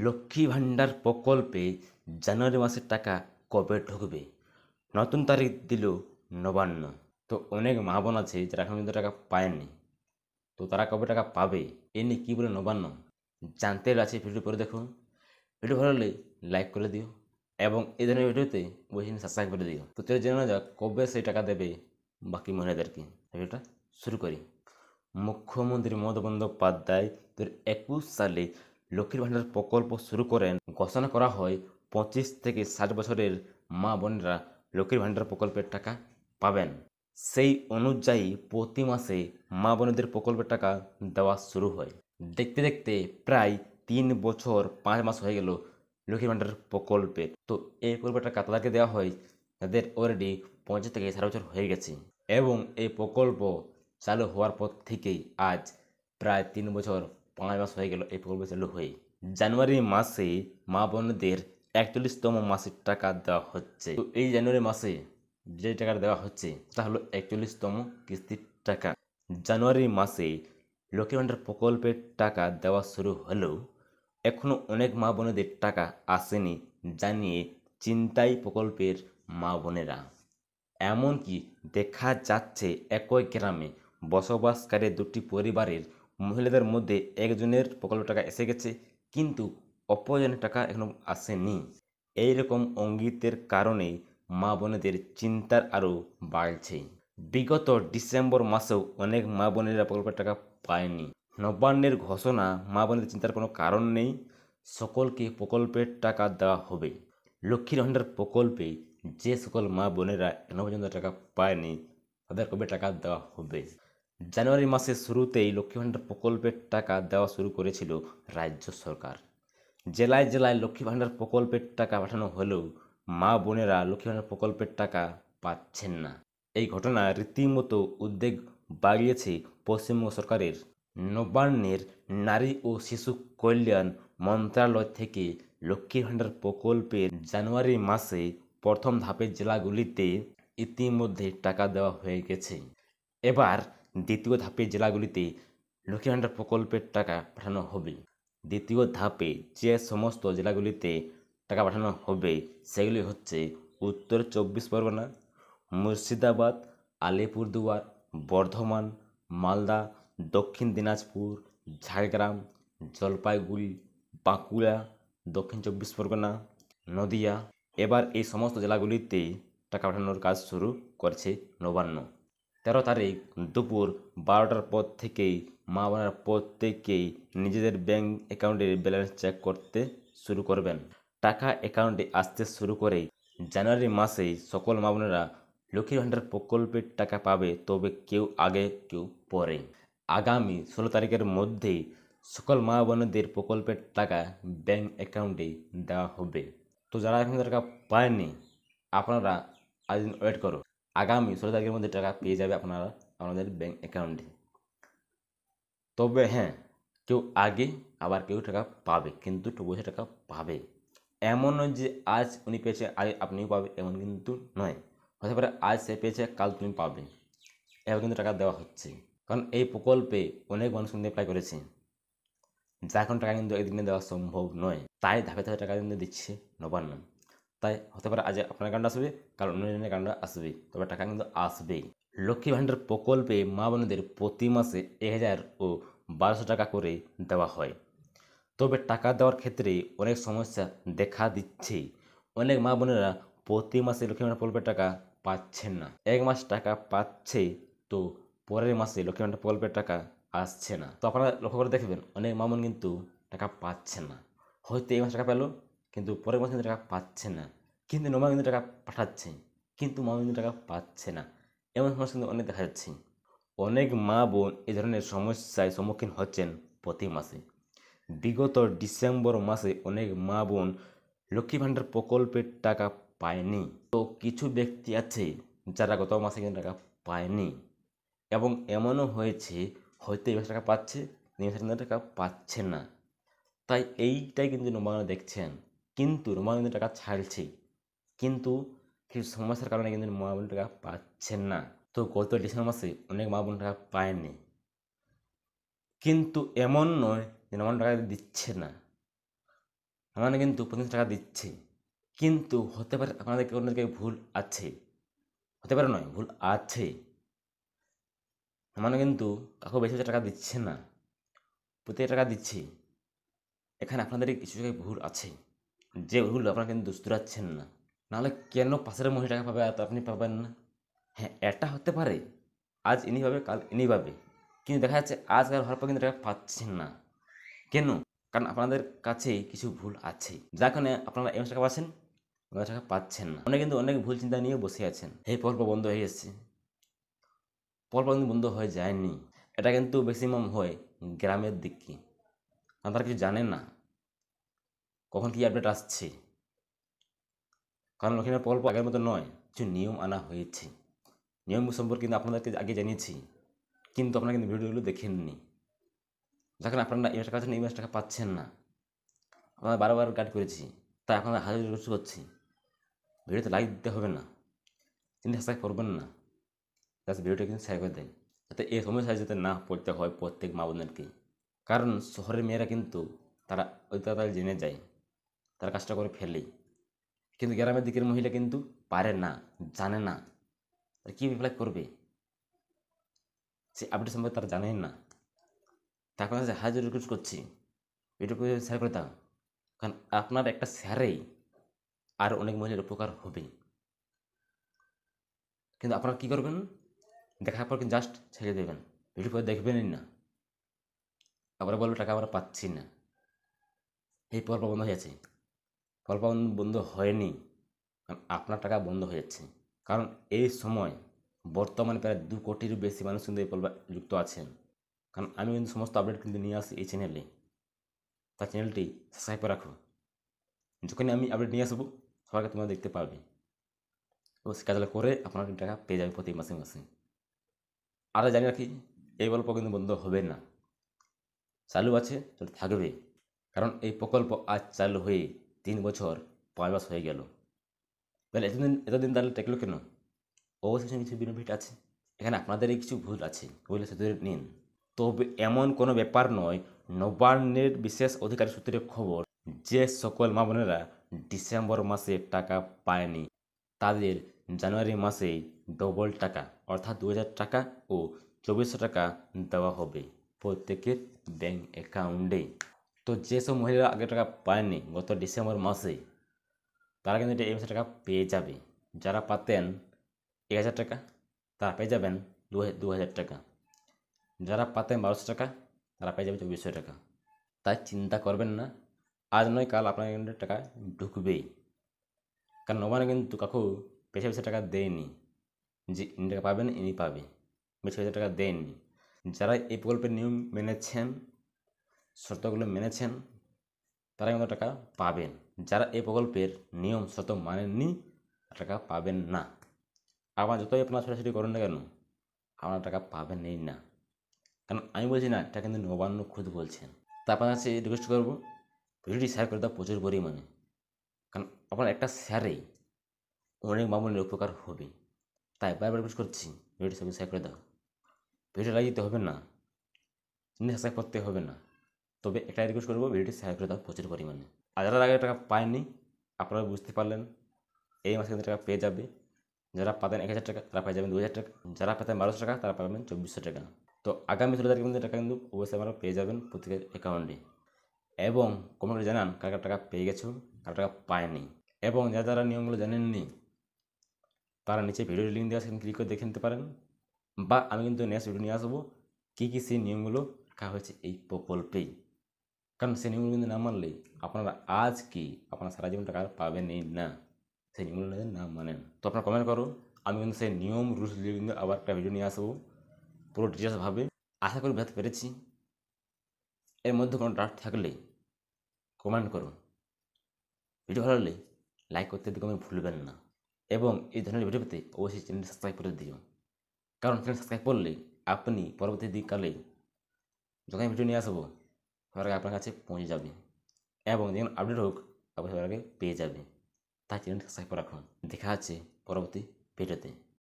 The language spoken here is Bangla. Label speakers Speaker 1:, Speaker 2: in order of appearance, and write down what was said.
Speaker 1: লক্ষ্মী ভাণ্ডার প্রকল্পে জানুয়ারি মাসের টাকা কবে ঢুকবে? নতুন তারিখ দিল নবান্ন। তো অনেক মা বোন আছে যারা এখন পর্যন্ত টাকা পায়নি। তো তারা কবে টাকা পাবে এ নিয়ে কী বলে নবান্ন জানতে আছে ভিডিও করে দেখুন। ভিডিও ভালো হলে লাইক করে দিও এবং এই ধরনের ভিডিওতে বসে সাবস্ক্রাইব করে দিও। তো চলে জেনে যাক কবে সেই টাকা দেবে বাকি মহিলাদেরকে। ভিডিওটা শুরু করি। মুখ্যমন্ত্রী মমতা বন্দ্যোপাধ্যায় 2021 সালে লক্ষ্মীর ভাণ্ডার প্রকল্প শুরু করেন। ঘোষণা করা হয় 25 থেকে 60 বছরের মা বোনেরা লক্ষ্মীর ভাণ্ডার প্রকল্পের টাকা পাবেন। সেই অনুযায়ী প্রতি মাসে মা বোনেদের প্রকল্পের টাকা দেওয়া শুরু হয়। দেখতে দেখতে প্রায় 3 বছর 5 মাস হয়ে গেল লক্ষ্মীর ভাণ্ডার প্রকল্পের। তো এই প্রকল্পের টাকা তাদেরকে দেওয়া হয় যাদের অলরেডি 50 থেকে 60 বছর হয়ে গেছে। এবং এই প্রকল্প চালু হওয়ার পর থেকেই আজ প্রায় 3 বছর 5 মাস হয়ে গেল এই প্রকল্প চালু হয়ে। জানুয়ারি মাসে মা বোনদের 41তম মাসিক টাকা দেওয়া হচ্ছে। তো এই জানুয়ারি মাসে যে টাকাটা দেওয়া হচ্ছে তা হলো 41তম কিস্তির টাকা। জানুয়ারি মাসে লক্ষ্মী ভাণ্ডার প্রকল্পের টাকা দেওয়া শুরু হলেও এখনও অনেক মা বোনেদের টাকা আসেনি জানিয়ে চিন্তায় প্রকল্পের মা বোনেরা। এমনকি দেখা যাচ্ছে একই গ্রামে বসবাসকারী দুটি পরিবারের মহিলাদের মধ্যে একজনের প্রকল্প টাকা এসে গেছে কিন্তু অপরজনের টাকা এখনো আসেনি। এইরকম ইঙ্গিতের কারণে মা বোনেদের চিন্তার আরও বাড়ছে। বিগত ডিসেম্বর মাসেও অনেক মা বোনেরা প্রকল্পের টাকা পায়নি। নবান্নের ঘোষণা মা বোনেদের চিন্তার কোনো কারণ নেই, সকলকে প্রকল্পের টাকা দেওয়া হবে। লক্ষ্মীর ভাণ্ডার প্রকল্পে যে সকল মা বোনেরা এখনো পর্যন্ত টাকা পায়নি তাদের কবে টাকা দেওয়া হবে। জানুয়ারি মাসের শুরুতেই লক্ষ্মী ভাণ্ডার প্রকল্পের টাকা দেওয়া শুরু করেছিল রাজ্য সরকার। জেলায় জেলায় লক্ষ্মী ভাণ্ডার প্রকল্পের টাকা পাঠানো হলেও মা বোনেরা লক্ষ্মী ভাণ্ডার প্রকল্পের টাকা পাচ্ছেন না। এই ঘটনা রীতিমতো উদ্বেগ বাড়িয়েছে পশ্চিমবঙ্গ সরকারের। নবান্নের নারী ও শিশু কল্যাণ মন্ত্রণালয় থেকে লক্ষ্মীর ভাণ্ডার প্রকল্পের জানুয়ারি মাসে প্রথম ধাপের জেলাগুলিতে ইতিমধ্যে টাকা দেওয়া হয়ে গেছে। এবার দ্বিতীয় ধাপের জেলাগুলিতে লক্ষ্মীর ভাণ্ডার প্রকল্পের টাকা পাঠানো হবে। দ্বিতীয় ধাপে যে সমস্ত জেলাগুলিতে টাকা পাঠানো হবে সেগুলি হচ্ছে উত্তর 24 পরগনা, মুর্শিদাবাদ, আলিপুরদুয়ার, বর্ধমান, মালদা, দক্ষিণ দিনাজপুর, ঝাড়গ্রাম, জলপাইগুড়ি, বাঁকুড়া, দক্ষিণ 24 পরগনা, নদিয়া। এবার এই সমস্ত জেলাগুলিতে টাকা পাঠানোর কাজ শুরু করছে নবান্ন। 13 তারিখ দুপুর 12টার পর থেকেই মা বোনেরা প্রত্যেকেই নিজেদের ব্যাংক অ্যাকাউন্টের ব্যালেন্স চেক করতে শুরু করবেন। টাকা অ্যাকাউন্টে আসতে শুরু করে জানুয়ারি মাসেই সকল মা বোনেরা লক্ষ্মীর ভাণ্ডার প্রকল্পের টাকা পাবে, তবে কেউ আগে কেউ পরে। আগামী 16 তারিখের মধ্যেই সকল মা বোনদের প্রকল্পের টাকা ব্যাংক অ্যাকাউন্টে দেওয়া হবে। তো যারা এখন টাকা পায়নি আপনারা আজ ওয়েট করো, আগামী 16 তারিখের মধ্যে টাকা পেয়ে যাবে আপনারা আপনাদের ব্যাংক অ্যাকাউন্টে। তবে হ্যাঁ, কেউ আগে আবার কেউ টাকা পাবে, কিন্তু একটু বসে টাকা পাবে। এমন নয় যে আজ উনি পেয়েছে আগে আপনিও পাবে, এমন কিন্তু নয়। হতে পারে আজ সে পেয়েছে কাল তুমি পাবে, এভাবে কিন্তু টাকা দেওয়া হচ্ছে। কারণ এই প্রকল্পে অনেক মানুষ কিন্তু অ্যাপ্লাই করেছে, যা এখন টাকা কিন্তু একদিনে দেওয়া সম্ভব নয়। তাই ধাপে ধাপে টাকা কিন্তু দিচ্ছে নবান্ন। তাই হতে পারে আজ আপনার অ্যাকাউন্টে আসবে, কাল অন্যজনের অ্যাকাউন্টে আসবে, তবে টাকা কিন্তু আসবেই। লক্ষ্মী ভাণ্ডার প্রকল্পে মা বোনদের প্রতি মাসে 1000 ও 1200 টাকা করে দেওয়া হয়। তবে টাকা দেওয়ার ক্ষেত্রে অনেক সমস্যা দেখা দিচ্ছে। অনেক মা বোনেরা প্রতি মাসে লক্ষ্মী ভাণ্ডার প্রকল্পের টাকা পাচ্ছেন না। এক মাস টাকা পাচ্ছে তো পরের মাসে লক্ষ্মী ভাণ্ডার প্রকল্পের টাকা আসছে না। তো আপনারা লক্ষ্য করে দেখবেন অনেক মা বোন কিন্তু টাকা পাচ্ছে না। হয়তো এই মাসে টাকা পেলো কিন্তু পরের মাসে কিন্তু টাকা পাচ্ছে না, কিন্তু নবান্ন কিন্তু টাকা পাঠাচ্ছে কিন্তু মা বোন কিন্তু টাকা পাচ্ছে না। এমন সমস্যা কিন্তু অনেক দেখা যাচ্ছে। অনেক মা বোন এই ধরনের সমস্যায় সম্মুখীন হচ্ছেন প্রতি মাসে। বিগত ডিসেম্বর মাসে অনেক মা বোন লক্ষ্মী ভাণ্ডার প্রকল্পের টাকা পায়নি। তো কিছু ব্যক্তি আছে যারা গত মাসে কিন্তু টাকা পায়নি, এবং এমনও হয়েছে হয়তো এই মাসে টাকা পাচ্ছে, এই মাসে কিন্তু টাকা পাচ্ছে না। তাই এইটাই কিন্তু নবান্ন দেখছেন, কিন্তু নবান্ন কিন্তু টাকা ছাড়ছে, কিন্তু কিছু সমস্যার কারণে কিন্তু মা বোন টাকা পাচ্ছেন না। তো গত ডিসেম্বর মাসে অনেক মা বোন টাকা পায়নি, কিন্তু এমন নয় যে নবান্ন টাকা দিচ্ছে না। মানে কিন্তু 25 টাকা দিচ্ছে, কিন্তু হতে পারে আপনাদের কোনো জায়গায় ভুল আছে, হতে পারে নয়, ভুল আছে। মানে কিন্তু কাউকে বেশি বেশি টাকা দিচ্ছে না, প্রতি টাকা দিচ্ছি। এখানে আপনাদের কিছু জায়গায় ভুল আছে, যে ভুল আপনারা কিন্তু শুধরাচ্ছেন না। নাহলে কেন পাশের মহিলা টাকা পাবে আর আপনি পাবেন না? হ্যাঁ, এটা হতে পারে আজ ইনি পাবে কাল ইনি পাবে, কিন্তু দেখা যাচ্ছে আজ আর হওয়ার পর কিন্তু টাকা পাচ্ছেন না। কেন? কারণ আপনাদের কাছে কিছু ভুল আছে, যার কারণে আপনারা এই মাসে টাকা পাচ্ছেন, ওই মাসে টাকা পাচ্ছেন না। অনেক কিন্তু অনেক ভুল চিন্তা নিয়ে বসে আছেন, এই প্রকল্প বন্ধ হয়ে যাচ্ছে। প্রকল্প কিন্তু বন্ধ হয়ে যায়নি, এটা কিন্তু ম্যাক্সিমাম হয় গ্রামের দিকে, কারণ তারা কিছু জানে না কখন কী আপডেট আসছে। কারণ ওখানে প্রকল্প আগের মতো নয়, কিছু নিয়ম আনা হয়েছে। নিয়ম সম্পর্কে কিন্তু আপনাদেরকে আগে জানিয়েছি, কিন্তু আপনারা কিন্তু ভিডিওগুলো দেখেননি, যখন আপনারা এই মাসে টাকা পাচ্ছেন, এই মাসে টাকা পাচ্ছেন না। আপনারা বারবার গাইড করেছি, তাই আপনারা হাজার রিকোয়েস্ট করছি, ভিডিওতে লাইক দিতে হবে না, কিন্তু সাবস্ক্রাইব করবেন না, জাস্ট ভিডিওটা কিন্তু শেয়ার করে দেন, যাতে এই সমস্যায় যাতে না পড়তে হয় প্রত্যেক মা বোনেরকে। কারণ শহরের মেয়েরা কিন্তু তারা ওই তাড়াতাড়ি জেনে যায়, তারা কাজটা করে ফেলে, কিন্তু গ্রামের দিকের মহিলা কিন্তু পারে না, জানে না, তারা কী অ্যাপ্লাই করবে, সে আপডেট সম্পর্কে তারা জানেই না। তাই আপনার কাছে হাজার রিকোয়েস্ট করছি, ভিডিওকে শেয়ার করে দাও, কারণ আপনার একটা শেয়ারেই আর অনেক মহিলার উপকার হবে। কিন্তু আপনারা কী করবেন, দেখার পর কিন্তু জাস্ট ছেড়ে দেবেন, ভিডিও পরে দেখবেনই না, আবার বলবে টাকা আমরা পাচ্ছি না। এই প্রকল্প বন্ধ হয়েছে, প্রকল্প বন্ধ হয়নি, কারণ আপনার টাকা বন্ধ হয়ে যাচ্ছে। কারণ এই সময় বর্তমানে প্রায় 2 কোটির বেশি মানুষ কিন্তু এই প্রকল্পে যুক্ত আছেন। কারণ আমি কিন্তু সমস্ত আপডেট কিন্তু নিয়ে আসি এই চ্যানেলে, তার চ্যানেলটি সাবস্ক্রাইব করে রাখো, যখনই আমি আপডেট নিয়ে আসবো সবাইকে তোমরা দেখতে পাবে, ও সে কাজগুলো করে আপনারা কিন্তু টাকা পেয়ে যাবে প্রতি মাসে মাসে। আর জানি রাখি, এই প্রকল্প কিন্তু বন্ধ হবে না, চালু আছে, চলতে থাকবে। কারণ এই প্রকল্প আজ চালু হয়ে 3 বছর 5 মাস হয়ে গেল, তাহলে এতদিন তাহলে টেকলো কেন? অবশ্যই কিছু বেনিফিট আছে, এখানে আপনাদেরই কিছু ভুল আছে, বলে সেটা নিন। তবে এমন কোনো ব্যাপার নয়, নবান্নের বিশেষ অধিকারী সূত্রে খবর, যে সকল মা বোনেরা ডিসেম্বর মাসে টাকা পায়নি তাদের জানুয়ারি মাসেই ডবল টাকা অর্থাৎ 2000 টাকা ও 2400 টাকা দেওয়া হবে প্রত্যেকের ব্যাঙ্ক অ্যাকাউন্টে। তো যেসব মহিলারা আগে টাকা পায়নি গত ডিসেম্বর মাসে, তারা কিন্তু এই মাসে টাকা পেয়ে যাবে। যারা পাতেন 1000 টাকা তারা পেয়ে যাবেন 2000 টাকা, যারা পাতেন 1200 টাকা তারা পেয়ে যাবে 2400 টাকা। তাই চিন্তা করবেন না, আজ নয় কাল আপনার অ্যাকাউন্টে টাকা ঢুকবেই। কারণ নবান্ন কিন্তু কাকু বেশি বেশি টাকা দেয়নি, যে ইনি টাকা পাবেন ইনি পাবে, বেশি বেশি টাকা দেয়নি। যারা এই প্রকল্পের নিয়ম মেনেছেন, শর্তগুলো মেনেছেন, তারা কিন্তু টাকা পাবেন। যারা এই প্রকল্পের নিয়ম শর্ত মানেননি, টাকা পাবেন না। আবার যতই আপনার ছোটাছুটি করুন না কেন, আপনার টাকা পাবেনই না। কারণ আমি বলছি না, এটা কিন্তু নবান্ন খুদ বলছেন। তা আপনার কাছে রিকোয়েস্ট করবো, ভিডিওটি শেয়ার করে দাও প্রচুর পরিমাণে, কারণ আপনার একটা শেয়ারেই অনেক মামুনের উপকার হবে। তাই বারবার রিকোয়েস্ট করছি, ভিডিওটি সবাই শেয়ার করে দাও। ভিডিও লাইক দিতে হবে না, সাবস্ক্রাইব করতে হবে না, তবে একটা রিকোয়েস্ট করবো, ভিডিওটি শেয়ার করে দাও প্রচুর পরিমাণে। আর যারা আগে টাকা পায়নি, আপনারা বুঝতে পারলেন এই মাসে কিন্তু টাকা পেয়ে যাবে। যারা পাতেন 1000 টাকা তারা পেয়ে যাবেন 2000 টাকা, যারা পেতেন 1200 টাকা তারা পাবেন 2400 টাকা। তো আগামী 16 তারিখের মধ্যে টাকা কিন্তু অবশ্যই আপনারা পেয়ে যাবেন প্রত্যেকের অ্যাকাউন্টে। এবং কমেন্টে জানান কার কার টাকা পেয়ে গেছো, কার টাকা পায়নি। এবং যারা যারা নিয়মগুলো জানেননি, তারা নিচে ভিডিওর লিঙ্ক দেওয়া সেখানে ক্লিক করে দেখে নিতে পারেন, বা আমি কিন্তু নেক্সট ভিডিও নিয়ে আসবো কী কী সেই নিয়মগুলো রাখা হয়েছে এই প্রকল্পেই। কারণ সেই নিয়মগুলো কিন্তু না মানলে আপনারা আজ কি আপনারা সারা জীবন টাকা পাবেনই না, সেই নিয়মগুলো না মানেন। তো আপনারা কমেন্ট করো, আমি কিন্তু সেই নিয়ম রুলস দিয়ে কিন্তু আবার একটা ভিডিও নিয়ে আসবো পুরো ডিটেলসভাবে। আশা করি বোঝাতে পেরেছি। এর মধ্যে কোনো ডাউট থাকলে কমেন্ট করুন। ভিডিও ভালো লাগলে লাইক করতে দিকে আমি ভুলবেন না, এবং এই ধরনের ভিডিও পেতে অবশ্যই চ্যানেলটি সাবস্ক্রাইব করে দিও। কারণ চ্যানেল সাবস্ক্রাইব করলে আপনি পরবর্তী দিককালে যখন ভিডিও নিয়ে আসবো সবার আগে আপনার কাছে পৌঁছে যাবে, এবং যেমন আপডেট হোক আপনি সবার আগে পেয়ে যাবে। তাই চ্যানেলটি সাবস্ক্রাইব করে রাখুন। দেখা আছে পরবর্তী ভিডিওতে।